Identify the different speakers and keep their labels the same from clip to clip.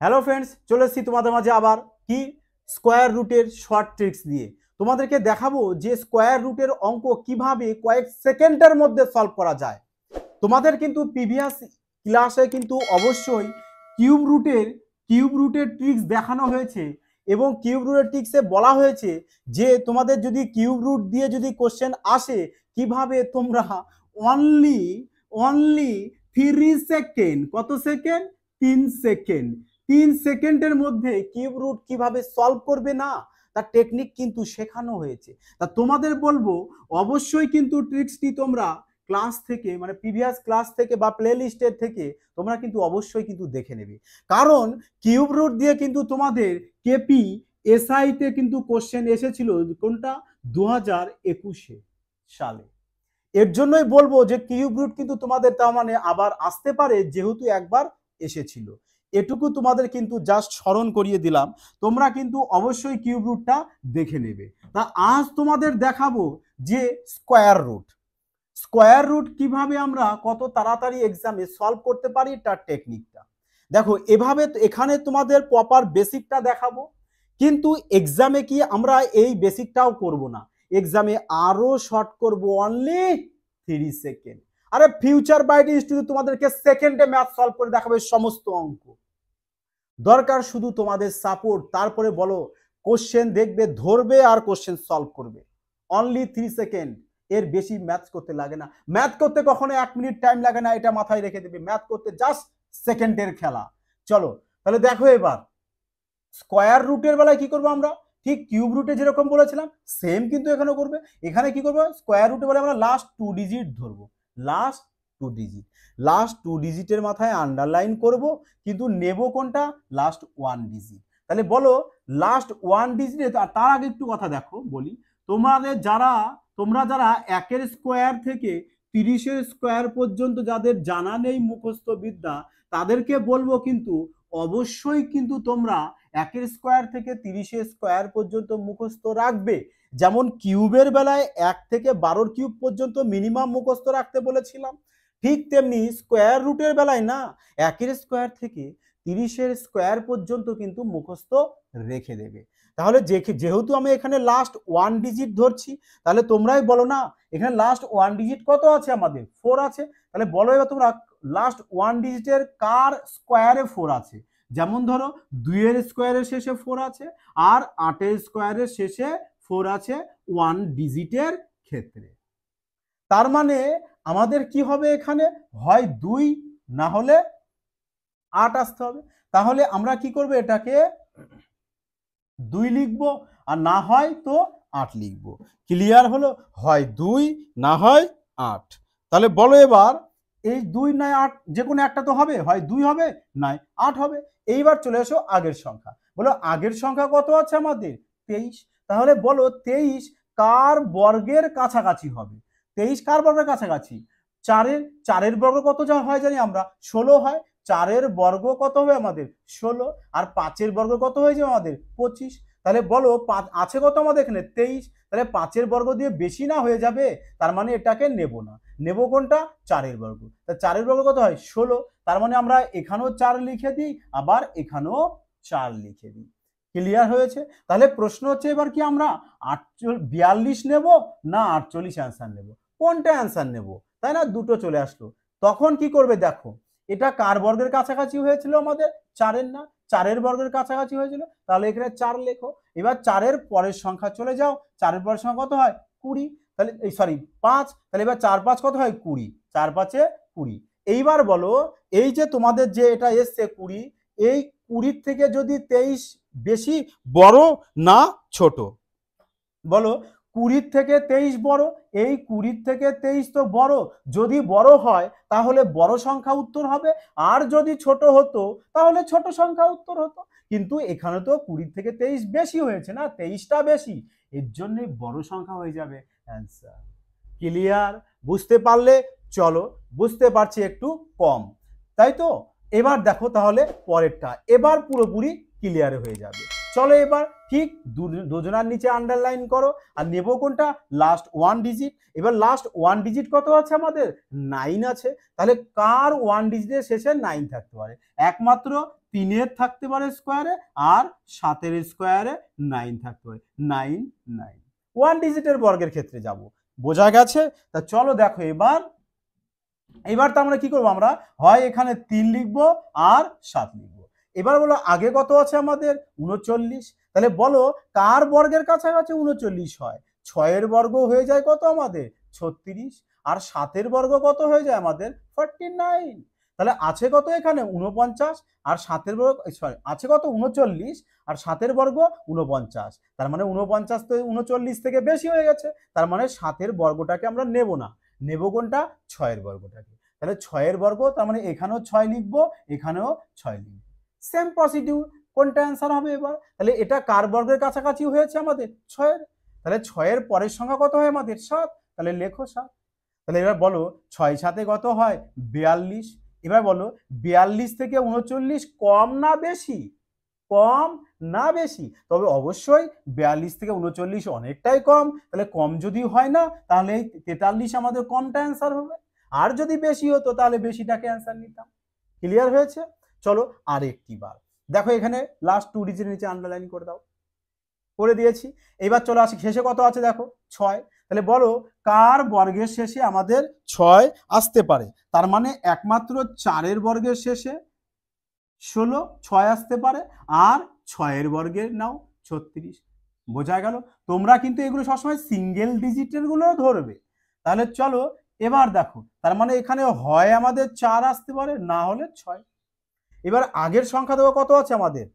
Speaker 1: Hello friends, চলে এসেছি তোমাদের মাঝে আবার কি স্কোয়ার রুটের শর্ট ট্রিক্স দিয়ে। তোমাদেরকে দেখাবো যে স্কোয়ার রুটের অঙ্ক কিভাবে কয়েক সেকেন্ডের মধ্যে সলভ করা যায়। তোমাদের কিন্তু প্রিভিয়াস ক্লাসে কিন্তু অবশ্যই কিউব রুটের ট্রিক্স দেখানো হয়েছে এবং কিউব রুটের ট্রিক্সে বলা হয়েছে যে তোমাদের যদি কিউব রুট দিয়ে যদি কোশ্চেন আসে কিভাবে তোমরা অনলি অনলি 3 সেকেন্ড, কত সেকেন্ড, 3 সেকেন্ড, 3 সেকেন্ডের মধ্যে কিউব রুট কিভাবে সলভ করবে না তার টেকনিক কিন্তু শেখানো হয়েছে। তা তোমাদের বলবো অবশ্যই কিন্তু ট্রিক্সটি তোমরা ক্লাস থেকে মানে প্রিভিয়াস ক্লাস থেকে বা প্লে লিস্টের থেকে তোমরা কিন্তু অবশ্যই কিন্তু দেখে নেবে, কারণ কিউব রুট দিয়ে কিন্তু তোমাদের কেপি এসআইতে কিন্তু কোশ্চেন এসেছিল কোনটা 2021 সালে। এর জন্যই বলবো যে কিউব রুট কিন্তু তোমাদের তার মানে আবার আসতে পারে, যেহেতু একবার এসেছিল। এটুকু তোমাদের কিন্তু জাস্ট স্মরণ করিয়ে দিলাম, তোমরা কিন্তু অবশ্যই কিউব রুটটা দেখে নেবে। তা আজ তোমাদের দেখাবো যে স্কোয়ার রুট কিভাবে আমরা কত তাড়াতাড়ি এক্সামে সলভ করতে পারি তার টেকনিকটা দেখো। এভাবে এখানে তোমাদের প্রপার বেসিকটা দেখাবো, কিন্তু এক্সামে কি আমরা এই বেসিকটাও করব না, এক্সামে আরো শর্ট করব, অনলি 3 সেকেন্ড। আরে ফিউচার বাইট ইনস্টিটিউট তোমাদেরকে সেকেন্ডে ম্যাথ সলভ করে দেখাবে সমস্ত অঙ্ক। দরকার শুধু তোমাদের সাপোর্ট, তারপরে বলো কোশ্চেন দেখবে, ধরবে আর কোশ্চেন সলভ করবে। অনলি 3 সেকেন্ড, এর বেশি ম্যাথ করতে লাগে না। ম্যাথ করতে কখনো 1 মিনিট টাইম লাগে না, এটা মাথায় রেখে দেবে। ম্যাথ করতে জাস্ট সেকেন্ডের খেলা। চলো তাহলে দেখো, এবার স্কোয়ার রুটের বেলায় কি করবো আমরা, ঠিক কিউব রুটে যেরকম বলেছিলাম সেম কিন্তু এখানে করবে। এখানে কি করবো, স্কোয়ার রুটে বলে আমরা লাস্ট 2 ডিজিট ধরবো, লাস্ট টু ডিজিটের মাথায় আন্ডারলাইন করব, কিন্তু নেব কোনটা, লাস্ট 1 ডিজিট। তাহলে বলো লাস্ট 1 ডিজিটে, তার আগে একটু কথা দেখো বলি, তোমরা যারা 1-এর স্কোয়ার থেকে 30-এর স্কোয়ার পর্যন্ত যাদের জানা নেই মুখস্থ বিদ্যা, তাদেরকে বলবো কিন্তু অবশ্যই কিন্তু তোমরা 1-এর স্কোয়ার থেকে 30-এর স্কোয়ার পর্যন্ত মুখস্থ রাখবে। যেমন কিউবের বেলায় 1 থেকে 12-র কিউব পর্যন্ত মিনিমাম মুখস্থ রাখতে বলেছিলাম, ঠিক তেমনি স্কোয়ার রুটের বেলায় না 1-এর স্কোয়ার থেকে 30-এর স্কোয়ার পর্যন্ত কিন্তু মুখস্থ রেখে দেবে। তাহলে যেহেতু আমি এখানে লাস্ট 1 ডিজিট ধরছি, তাহলে তোমরাই বলো না এখানে লাস্ট 1 ডিজিট কত আছে, আমাদের 4 আছে। তাহলে বলো এবার তোমরা লাস্ট 1 ডিজিটের কার স্কোয়ারে 4 আছে। যেমন ধরো 2-এর স্কোয়ারের শেষে 4 আছে, আর 8-এর স্কোয়ারের শেষে 4 আছে 1 ডিজিটের ক্ষেত্রে। তার মানে আমাদের কি হবে, এখানে হয় 2 না হলে 8 আসতে হবে। তাহলে আমরা কি করব, এটাকে 2 লিখবো, আর না হয় তো 8 লিখবো। ক্লিয়ার হলো, হয় 2 না হয় 8। তাহলে বলো এবার এই 2 নয় 8 যে কোনো একটা তো হবে, হয় 2 হবে নয় 8 হবে। এইবার চলে এসো আগের সংখ্যা, বলো আগের সংখ্যা কত আছে আমাদের 23। তাহলে বলো 23 কার বর্গের কাছাকাছি হবে, 23 কার বর্গের কাছাকাছি, 4-এর বর্গ কত হয় জানি আমরা, 16 হয়। 4-এর বর্গ কত হবে আমাদের 16, আর 5-এর বর্গ কত হয়ে যাবে আমাদের 25। তাহলে বলো 5 আছে কত আমাদের এখানে 23, তাহলে 5-এর বর্গ দিয়ে বেশি না হয়ে যাবে, তার মানে এটাকে নেব না, নেব কোনটা, 4-এর বর্গ। তা 4-এর বর্গ কত হয় 16, তার মানে আমরা এখানেও 4 লিখে দিই, আবার এখানেও 4 লিখে দিই। ক্লিয়ার হয়েছে? তাহলে প্রশ্ন হচ্ছে এবার কি আমরা 42 নেব না 48 অ্যান্সার নেব, কোনটা অ্যান্সার নেব, তাই না? দুটো চলে আসলো। তখন কি করবে দেখো, এটা কার বর্গের কাছাকাছি হয়েছিল আমাদের, 4-এর না, 4-এর বর্গের কাছাকাছি হয়েছিল, তাহলে এখানে 4 লেখো। এবার 4-এর পরের সংখ্যা চলে যাও, 4-এর পরের সংখ্যা কত হয় 20, তাহলে সরি 5, তাহলে এবার 4 5 কত হয় 20, 4 5 20। এইবার বলো এই যে তোমাদের যে এটা এসছে 20, এই 20 থেকে যদি 23 বেশি বড় না ছোট, বলো 20 থেকে 23 বড়, এই 20 থেকে 23 তো বড়, যদি বড় হয় তাহলে বড় সংখ্যা উত্তর হবে, আর যদি ছোট হতো তাহলে ছোট সংখ্যা উত্তর হতো। কিন্তু এখানে তো 20 থেকে 23 বেশি হয়েছে না, 23টা বেশি, এর জন্য বড় সংখ্যা হয়ে যাবে অ্যান্সার। ক্লিয়ার? বুঝতে পারলে? চলো, বুঝতে পারছি একটু কম, তাই তো? এবার দেখো তাহলে পরেরটা, এবার পুরোপুরি ক্লিয়ার হয়ে যাবে। চলো এবার ঠিক দুজনার নিচে আন্ডারলাইন করো, আর নেব কোনটা, লাস্ট ওয়ান ডিজিট। এবার লাস্ট ওয়ান ডিজিট কত আছে আমাদের, 9 আছে। তাহলে কার ওয়ান ডিজিটের শেষে 9 থাকতে পারে, একমাত্র 3-এর থাকতে পারে স্কোয়ারে, আর 7-এর স্কোয়ারে 9 থাকতে পারে, 9 9 ওয়ান ডিজিটের বর্গের ক্ষেত্রে যাব, বোঝা গেছে? তা চলো দেখো এবার তো আমরা কি করবো, আমরা হয় এখানে 3 লিখবো আর 7 লিখবো। এবার বলো আগে কত আছে আমাদের, 39। তাহলে বলো কার বর্গের কাছাকাছি 39 হয়, 6-এর বর্গ হয়ে যায় কত আমাদের 36, আর 7-এর বর্গ কত হয়ে যায় আমাদের 49। তাহলে আছে কত এখানে 49, আর 7-এর বর্গ সরি আছে কত 39, আর 7-এর বর্গ 49। তার মানে 49 তো 39 থেকে বেশি হয়ে গেছে, তার মানে 7-এর বর্গটাকে আমরা নেব না, নেব কোনটা 6-এর বর্গটাকে। তাহলে 6-এর বর্গ, তার মানে এখানেও 6 লিখবো, এখানেও 6 লিখবো, সেম প্রসিডিউর। কোনটা অ্যান্সার হবে এবার, তাহলে এটা কার বর্গের কাছাকাছি হয়েছে আমাদের 6-এর, তাহলে 6-এর পরের সংখ্যা কত হয় আমাদের 7, তাহলে লেখো 7। তাহলে এবার বলো 6 7 কত হয় 42। এবার বলো 42 থেকে 39 কম না বেশি, কম না বেশি, তবে অবশ্যই 42 থেকে 39 অনেকটাই কম, তাহলে কম যদি হয় না তাহলে 43 আমাদের কমটা অ্যান্সার হবে, আর যদি বেশি হতো তাহলে বেশিটাকে অ্যান্সার নিতাম। ক্লিয়ার হয়েছে? চলো আর একটি বার দেখো, এখানে লাস্ট 2 ডিজিটের নিচে আন্ডারলাইন করে দাও, করে দিয়েছি। এবার চলো আসি শেষে কত আছে দেখো 6। তাহলে বলো কার বর্গের শেষে আমাদের 6 আসতে পারে, তার মানে একমাত্র 4-এর বর্গের শেষে 16 6 আসতে পারে, আর 6-এর বর্গের নাও 36। বোঝা গেল? তোমরা কিন্তু এগুলো সবসময় সিঙ্গেল ডিজিটের গুলো ধরবে। তাহলে চলো এবার দেখো, তার মানে এখানে হয় আমাদের 4 আসতে পারে, না হলে 6। এবার আগের সংখ্যা দেওয়া কত আছে আমাদের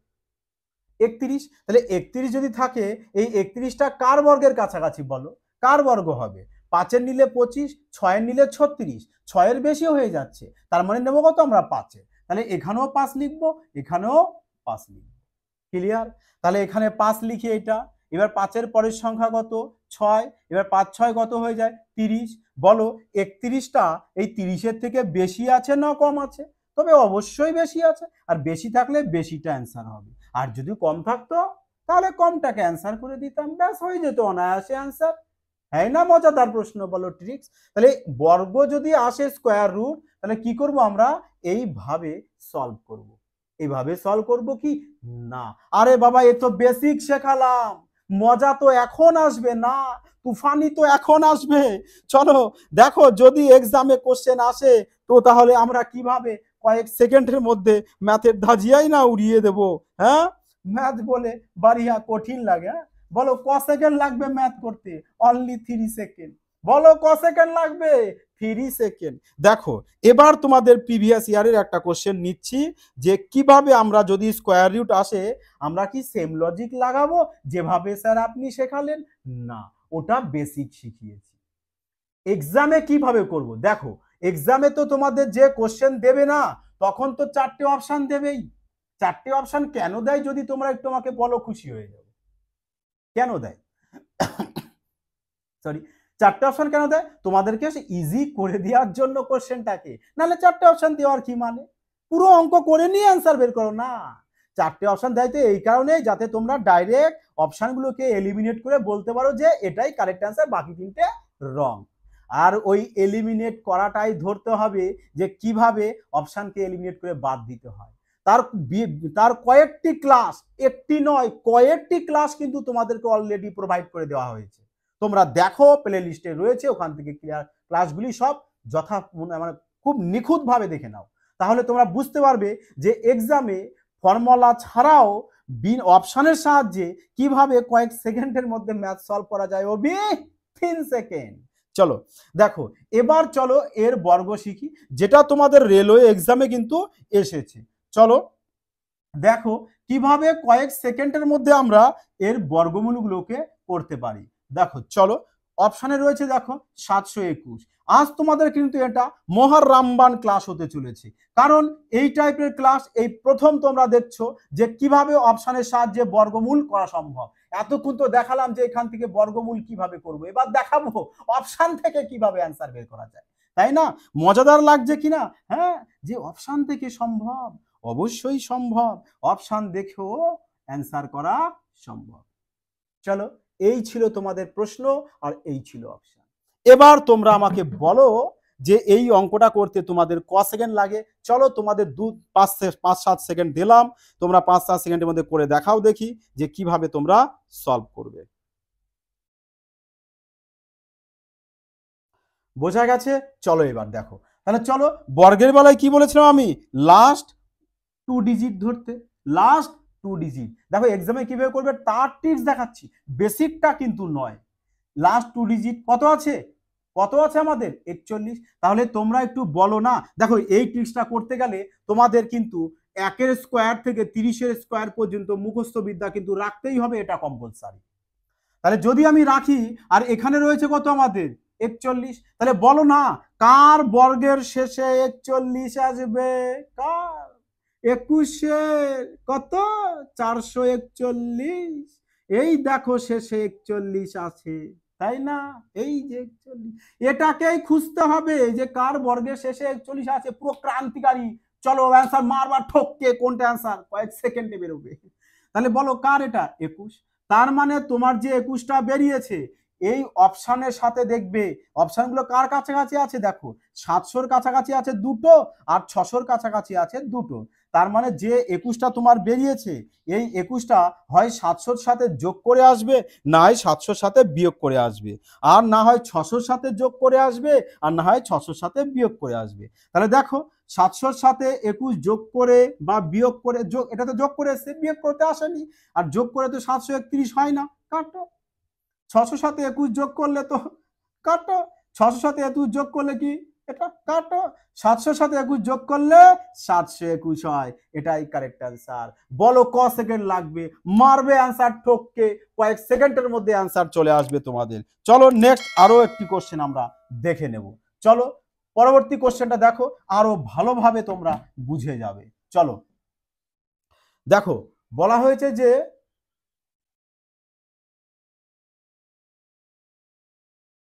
Speaker 1: 31। তাহলে 31 যদি থাকে, এই 31টা কার বর্গের কাছাকাছি বলো, কার বর্গ হবে, 5-এর নিলে 25, 6-এর নিলে 36, 6-এর বেশি হয়ে যাচ্ছে, তার মানে নেবো কত আমরা 5-এর। তাহলে এখানেও 5 লিখবো, এখানেও 5 লিখবো। ক্লিয়ার? তাহলে এখানে 5 লিখি এটা। এবার 5-এর পরের সংখ্যা কত 6, এবার 5 6 কত হয়ে যায় 30। বলো 31টা এই 30-এর থেকে বেশি আছে না কম আছে, তবে অবশ্যই বেশি আছে, আর বেশি থাকলে বেশিটা অ্যান্সার হবে, আর যদি কম থাকতো তাহলে কমটাকে অ্যান্সার করে দিতাম, ব্যাস হয়ে যেত অনায়াসে অ্যান্সার। হ্যাঁ না মজাদার প্রশ্ন, বলো ট্রিক্স। তাহলে বর্গ যদি আসে স্কোয়ার রুট, তাহলে কি করব আমরা এইভাবে সলভ করব। এইভাবে সলভ করব কি না, আরে বাবা এ তো বেসিক শেখালাম, মজা তো এখন আসবে না, তুফানি তো এখন আসবে। চলো দেখো যদি এক্সামে কোশ্চেন আসে তো তাহলে আমরা কিভাবে কয়েক সেকেন্ডের মধ্যে ম্যাথের ধাজিয়াই না উড়িয়ে দেব। হ্যাঁ, ম্যাথ বলে বাড়িয়া কঠিন লাগে। বলো ক সেকেন্ড লাগবে ম্যাথ করতে, অনলি 3 সেকেন্ড। বলো ক সেকেন্ড লাগবে 3 সেকেন্ড। দেখো এবার তোমাদের প্রিভিয়াস ইয়ারের একটা কোশ্চেন নিচ্ছি, যে কিভাবে আমরা যদি স্কোয়ার রুট আসে আমরা কি সেম লজিক লাগাবো যেভাবে স্যার আপনি শেখালেন, না ওটা বেসিক শিখিয়েছি। এক্সামে কিভাবে করব দেখো, এক্সামে তো তোমাদের যে কোশ্চেন দেবে না তখন তো 4টে অপশন দেবেই। 4টে অপশন কেন দেয় যদি তোমরা একটু আমাকে বলো, খুশি হয়ে যাবে। কেন দেয় সরি 4টে অপশন কেন দেয়, তোমাদেরকে ইজি করে দেওয়ার জন্য কোশ্চেনটাকে, নাহলে 4টে অপশন দেওয়ার কি মানে, পুরো অঙ্ক করে নিয়ে অ্যান্সার বের করো না। 4টে অপশন দেয় তো এই কারণে যাতে তোমরা ডাইরেক্ট অপশনগুলোকে এলিমিনেট করে বলতে পারো যে এটাই কারেক্ট অ্যান্সার, বাকি 3টে রং। আর ওই এলিমিনেট করাটাই ধরতে হবে যে কিভাবে অপশনকে এলিমিনেট করে বাদ দিতে হয়। তার কয়েকটি ক্লাস, একটি নয় কয়েকটি ক্লাস কিন্তু তোমাদেরকে অলরেডি প্রোভাইড করে দেওয়া হয়েছে, তোমরা দেখো প্লে লিস্টে রয়েছে, ওখান থেকে ক্লিয়ার ক্লাসগুলি সব যথা মানে খুব নিখুঁতভাবে দেখে নাও, তাহলে তোমরা বুঝতে পারবে যে এক্সামে ফর্মুলা ছাড়াও অপশনের সাহায্যে কিভাবে কয়েক সেকেন্ডের মধ্যে ম্যাথ সলভ করা যায়, ওবি 3 সেকেন্ড। চলো দেখো এবার চলো এর বর্গ শিখি, যেটা তোমাদের রেলওয়ে এক্সামে কিন্তু এসেছে। চলো দেখো কিভাবে কয়েক সেকেন্ডের মধ্যে আমরা এর বর্গমূলগুলোকে করতে পারি। দেখো চলো অপশনে রয়েছে দেখো 721। আজ তোমাদের কিন্তু এটা মহারামবান ক্লাস হতে চলেছে, কারণ এই টাইপের ক্লাস এই প্রথম তোমরা দেখছো যে কিভাবে অপশনের সাহায্যে বর্গমূল করা সম্ভব। এতক্ষণ তো দেখালাম যে এখান থেকে বর্গমূল কিভাবে করব, এবার দেখাবো অপশন থেকে কিভাবে অ্যান্সার বের করা যায়, তাই না? মজাদার লাগছে কিনা? হ্যাঁ, যে অপশন থেকে সম্ভব, অবশ্যই সম্ভব। অপশন দেখেও অ্যান্সার করা সম্ভব। চলো, এই ছিল তোমাদের প্রশ্ন আর এই ছিল অপশন। এবার তোমরা আমাকে বলো যে এই অঙ্কটা করতে তোমাদের ক সেকেন্ড লাগে। চলো, তোমাদের 5-7 সেকেন্ড দিলাম, তোমরা 5-7 সেকেন্ডের মধ্যে করে দেখাও দেখি যে কিভাবে তোমরা সলভ করবে। বোঝা গেছে? চলো এবার দেখো, তাহলে চলো বর্গের বেলায় কি বলেছিলাম আমি, লাস্ট 2 ডিজিট ধরতে, লাস্ট 2 ডিজিট। দেখো এক্সামে কিভাবে করবে তার টিপস দেখাচ্ছি, বেসিকটা কিন্তু নয়। লাস্ট 2 ডিজিট কত আছে, কত আছে আমাদের 41। তাহলে তোমরা একটু বলো না, দেখো এই ট্রিক্সটা করতে গেলে তোমাদের কিন্তু 1-এর স্কোয়ার থেকে 30-এর স্কোয়ার পর্যন্ত মুখস্থ বিদ্যা কিন্তু রাখতেই হবে, এটা কম্পালসারি। তাহলে যদি আমি রাখি আর এখানে রয়েছে কত আমাদের 41, তাহলে বলো না কার বর্গের শেষে 41 আসবে, কার 21-এর কত 441, এই দেখো শেষে 41 আছে, তাই না? এই যে 41, এটাকেই খুঁজতে হবে যে কার বর্গের শেষে 41 আছে, পুরো ক্রান্তিকারী। চলো অ্যান্সার মারবার ঠককে, কোনটা অ্যান্সার কয়েক সেকেন্ডে বেরোবে। তাহলে বলো কার এটা 21, তার মানে তোমার যে 21টা বেরিয়েছে এই অপশনের সাথে দেখবে অপশনগুলো কার কাছাকাছি আছে, দেখো 700-র কাছাকাছি আছে দুটো আর 600-র কাছাকাছি আছে দুটো। তার মানে যে 21টা তোমার বেরিয়েছে এই 21টা হয় 700-র সাথে যোগ করে আসবে, না হয় 700-র সাথে বিয়োগ করে আসবে, আর না হয় 600-র সাথে যোগ করে আসবে, আর না হয় 600-র সাথে বিয়োগ করে আসবে। তাহলে দেখো 700-র সাথে 21 যোগ করে বা বিয়োগ করে, যোগ এটা তো যোগ করে এসছে, বিয়োগ করতে আসেনি, আর যোগ করে তো 731 হয় না, কাটো। 600 সাথে 21 যোগ করলে তো কাটো, 600 সাথে 21 যোগ করলে কি এটা কাটো, 700 সাথে 21 যোগ করলে 721 হয়, এটাই কারেক্ট অ্যান্সার। বলো ক সেকেন্ড লাগবে, মারবে অ্যান্সার ঠককে, কয়েক সেকেন্ডের মধ্যে অ্যান্সার চলে আসবে তোমাদের। চলো নেক্সট আরো একটি কোশ্চেন আমরা দেখে নেব। চলো পরবর্তী কোশ্চেনটা দেখো, আরো ভালোভাবে তোমরা বুঝে যাবে। চলো দেখো বলা হয়েছে যে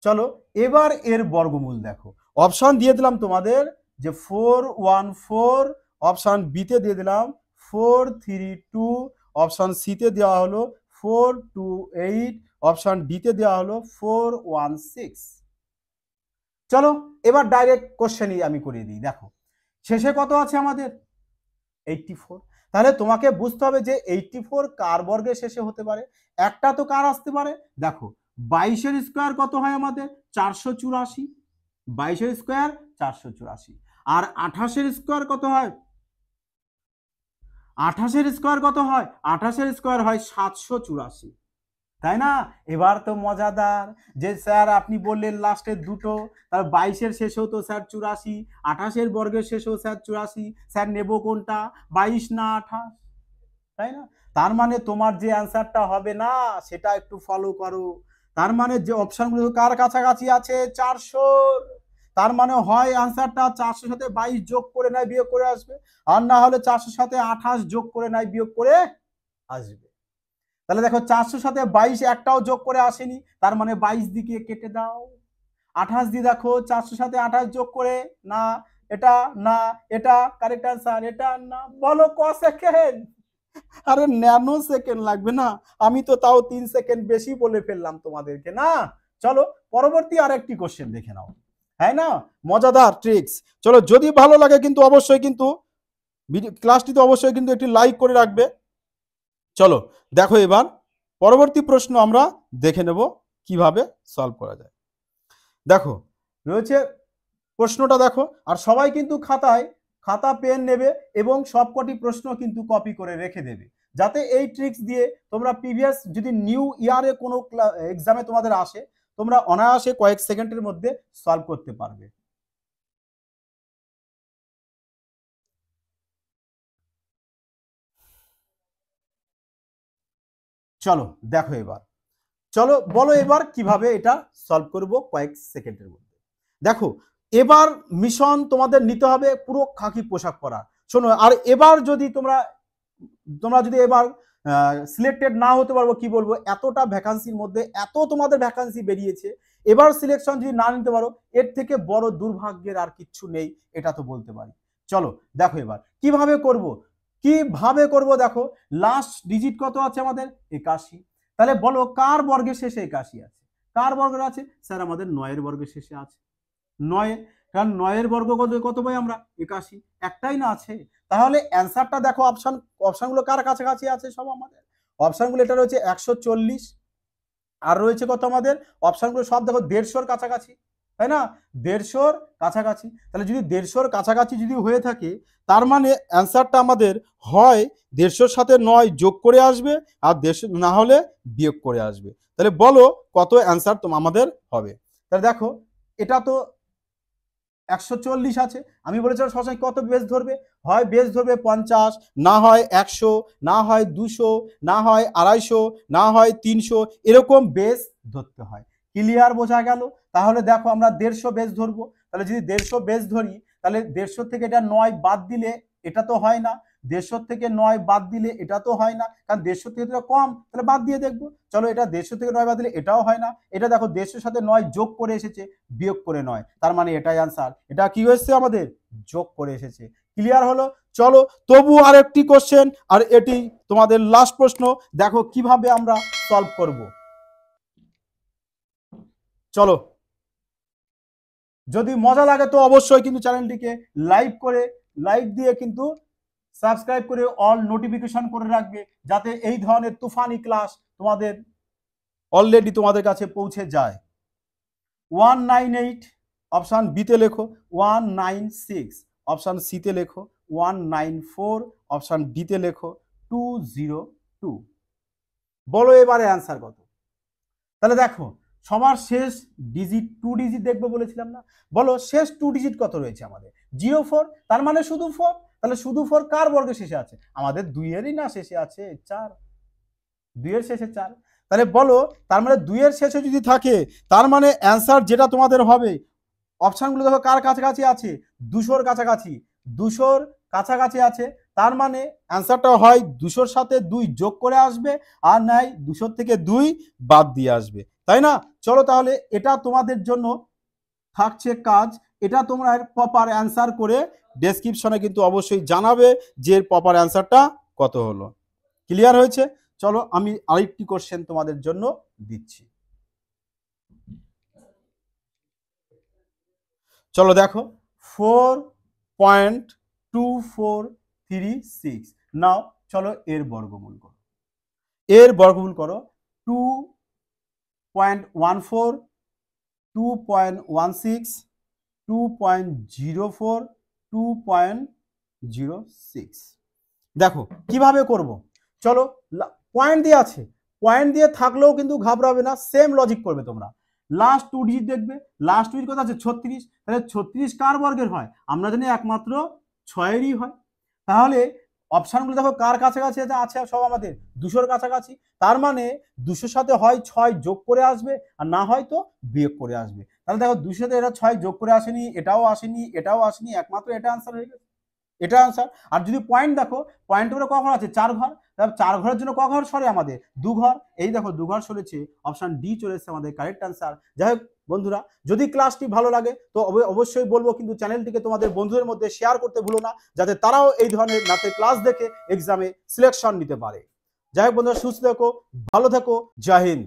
Speaker 1: চলো এবার এর বর্গমূল দেখো, অপশন দিয়ে দিলাম তোমাদের যে 414, অপশন বিতে দিয়ে দিলাম 432, অপশন সিতে দেওয়া হলো 428, অপশন ডিতে দেওয়া হলো 416। চলো এবার ডাইরেক্ট কোশ্চেনই আমি করিয়ে দিই। দেখো শেষে কত আছে আমাদের 84, তাহলে তোমাকে বুঝতে হবে যে 84 কার বর্গের শেষে হতে পারে, একটা তো কার আসতে পারে। দেখো 22-এর স্কোয়ার কত হয় আমাদের 484, 22-এর স্কোয়ার 484, আর 28-এর স্কোয়ার কত হয়, 28-এর স্কোয়ার কত হয়, 28-এর স্কোয়ার হয় 784, তাই না? এবার তো মজাদার যে স্যার আপনি বললেন লাস্টের দুটো, তার 22-এর শেষেও তো স্যার 84, 28-এর বর্গের শেষেও স্যার 84, স্যার নেব কোনটা 22 না 28, তাই না? তার মানে তোমার যে অ্যান্সারটা হবে না সেটা একটু ফলো করো। তার মানে যে অপশনগুলো কার কাছাকাছি আছে 400, তার মানে হয় অ্যান্সারটা 400 সাথে 22 যোগ করে নেয় বিয়োগ করে আসবে, আর না হলে 400 সাথে 28 যোগ করে নেয় বিয়োগ করে আসবে। তাহলে দেখো 400 সাথে 22 একটাও যোগ করে আসেনি, তার মানে 22 দিকে কেটে দাও। 28 দিয়ে দেখো 400 সাথে 28 যোগ করে, না এটা না এটা কারেক্ট অ্যান্সার, এটা না। বলো ক সেকেন্ড, আরে ন্যানো সেকেন্ড লাগবে না, আমি তো তাও 3 সেকেন্ড বেশি বলে ফেললাম তোমাদেরকে না। চলো পরবর্তী আরেকটি কোশ্চেন দেখে নাও, হ্যাঁ না মজাদার ট্রিক্স। চলো যদি ভালো লাগে কিন্তু অবশ্যই কিন্তু ক্লাসটিতে অবশ্যই কিন্তু একটি লাইক করে রাখবে। চলো দেখো এবার পরবর্তী প্রশ্ন আমরা দেখে নেব কিভাবে সলভ করা যায়। দেখো রয়েছে প্রশ্নটা দেখো, আর সবাই কিন্তু খাতা পেন নেবে এবং সবকটি প্রশ্ন কিন্তু কপি করে রেখে দেবে, যাতে এই ট্রিক্স দিয়ে তোমরা প্রিভিয়াস যদি নিউ ইয়ারে কোনো এক্সামে তোমাদের আসে তোমরা অনায়াসে কয়েক সেকেন্ডের মধ্যে সলভ করতে পারবে। চলো দেখো এবার, চলো বলো এবার কিভাবে এটা সলভ করব কয়েক সেকেন্ডের মধ্যে। দেখো এবার মিশন তোমাদের নিতে হবে পুরো খাকি পোশাক পরা। শোনো, আর এবার যদি তোমরা যদি এবার সিলেক্টেড না হতে পারবো, কি বলবো, এতটা ভ্যাকান্সির মধ্যে এত তোমাদের ভ্যাকান্সি বেরিয়েছে, এবার সিলেকশন যদি না নিতে পারো এর থেকে বড় দুর্ভাগ্যের আর কিচ্ছু নেই, এটা তো বলতে পারি। চলো দেখো এবার কিভাবে করব। কিভাবে করব দেখো, লাস্ট ডিজিট কত আছে আমাদের 81। তাহলে বলো কার বর্গের শেষে 81 আছে? কার বর্গের আছে? স্যার আমাদের 9 এর বর্গের শেষে আছে। 9, কারণ 9 এর বর্গ কত পাই আমরা? 81, একটাই না আছে। তাহলে অ্যান্সারটা দেখো, অপশনগুলো কার কাছাকাছি আছে সব আমাদের? অপশনগুলো এটা রয়েছে 140, আর রয়েছে কত আমাদের? অপশনগুলো সব দেখো 150-র কাছাকাছি, তাই না? 150-র কাছাকাছি। তাহলে যদি 150-র কাছাকাছি যদি হয়ে থাকে, তার মানে অ্যান্সারটা আমাদের হয় 150-র সাথে 9 যোগ করে আসবে, আর 150 না হলে বিয়োগ করে আসবে। তাহলে বলো কত অ্যান্সার আমাদের হবে? তাহলে দেখো, এটা তো 140 আছে, আমি বলেছিলাম সবসময় কত বেস ধরবে, হয় বেস ধরবে 50, না হয় 100, না হয় 200, না হয় 250, না হয় 300, এরকম বেস ধরতে হয়। ক্লিয়ার? বোঝা গেল? তাহলে দেখো আমরা 150 বেস ধরবো। তাহলে যদি 150 বেস ধরি, তাহলে 150 থেকে এটা 9 বাদ দিলে এটা তো হয় না, 150 থেকে 9 বাদ দিলে এটা তো হয় না, কারণ 150 থেকে তো কম, তাহলে বাদ দিয়ে দেখবো। চলো, এটা 150 থেকে 9 বাদ দিলে এটাও হয় না, এটা দেখো 150-র সাথে 9 যোগ করে এসেছে, বিয়োগ করে 9, তার মানে এটাই আনসার। এটা কি হয়েছে আমাদের? যোগ করে এসেছে। ক্লিয়ার হলো? চলো তবু আর একটি কোশ্চেন, আর এটি তোমাদের লাস্ট প্রশ্ন, দেখো কিভাবে আমরা সলভ করব। চলো, যদি মজা লাগে তো অবশ্যই কিন্তু চ্যানেলটিকে লাইক দিয়ে কিন্তু সাবস্ক্রাইব করে অল নোটিফিকেশন করে রাখবে, যাতে এই ধরনের তুফানি ক্লাস তোমাদের অলরেডি তোমাদের কাছে পৌঁছে যায়। 198 অপশন বিতে লেখো, 196 অপশন সিতে লেখো, 194 অপশন ডিতে লেখো, 202। বলো এবারে অ্যান্সার কত? তাহলে দেখো, সবার শেষ ডিজিট 2 ডিজিট দেখবো বলেছিলাম না? বলো শেষ 2 ডিজিট কত রয়েছে আমাদের? 04, তার মানে শুধু 4। তাহলে শুধু 4 কার বর্গের শেষে আছে? আমাদের 2 এরই না শেষে আছে 4, 2 এর শেষে 4। তাহলে বলো, তার মানে 2 এর শেষে যদি থাকে, তার মানে অ্যান্সার যেটা তোমাদের হবে, অপশনগুলো দেখো কার কাছাকাছি আছে? 200-র কাছাকাছি, 200-র কাছাকাছি আছে, তার মানে অ্যান্সারটা হয় 200-র সাথে 2 যোগ করে আসবে, আর নাই 200 থেকে 2 বাদ দিয়ে আসবে, তাই না? চলো তাহলে এটা তোমাদের জন্য থাকছে কাজ, এটা তোমরা প্রপার অ্যান্সার করে ডেসক্রিপশনে কিন্তু অবশ্যই জানাবে যে প্রপার অ্যান্সারটা কত হলো। ক্লিয়ার হয়েছে? চলো আমি আরেকটি কোশ্চেন তোমাদের জন্য দিচ্ছি। চলো দেখো, 4.2436। নাও চলো এর বর্গমূল করো। এর বর্গমূল করো 2.14, 2.16, 2.04, 2.06। দেখো কিভাবে করব। চলো, পয়েন্ট দিয়ে আছে, পয়েন্ট দিয়ে থাকলেও কিন্তু ঘাবড়াবে না, সেম লজিক করবে তোমরা। লাস্ট 2 ডিজিট দেখবে, লাস্ট ডিজিট কত আছে? 36। তাহলে 36 কার বর্গের হয়? আমরা জানি একমাত্র 6-এরই হয়। তাহলে অপশনগুলো দেখো কার কাছাকাছি আছে? সব আমাদের 200-র কাছাকাছি, তার মানে 200-র সাথে হয় 6 যোগ করে আসবে, আর না হয় তো বিয়োগ করে আসবে। তাহলে দেখো 200-তে এটা 6 যোগ করে আসেনি, এটাও আসেনি, এটাও আসেনি, একমাত্র এটা আনসার হয়ে গেছে, এটা আনসার। আর যদি পয়েন্ট দেখো, পয়েন্টের উপরে ক ঘর আছে? 4 ঘর। তাহলে 4 ঘরের জন্য ক ঘর সরে আমাদের? 2 ঘর। এই দেখো 2 ঘর সরেছে, অপশন ডি চলে এসেছে আমাদের কারেক্ট আনসার। যাই হোক বন্ধুরা, যদি ক্লাসটি ভালো লাগে তো অবশ্যই বলবো কিন্তু চ্যানেলটিকে তোমাদের বন্ধুদের মধ্যে শেয়ার করতে ভুলো না, যাতে তারাও এই ধরনের ম্যাথের ক্লাস দেখে এক্সামে সিলেকশন নিতে পারে। যাই হোক বন্ধুরা, সুস্থ থেকো, ভালো থেকো, জয় হিন্দ।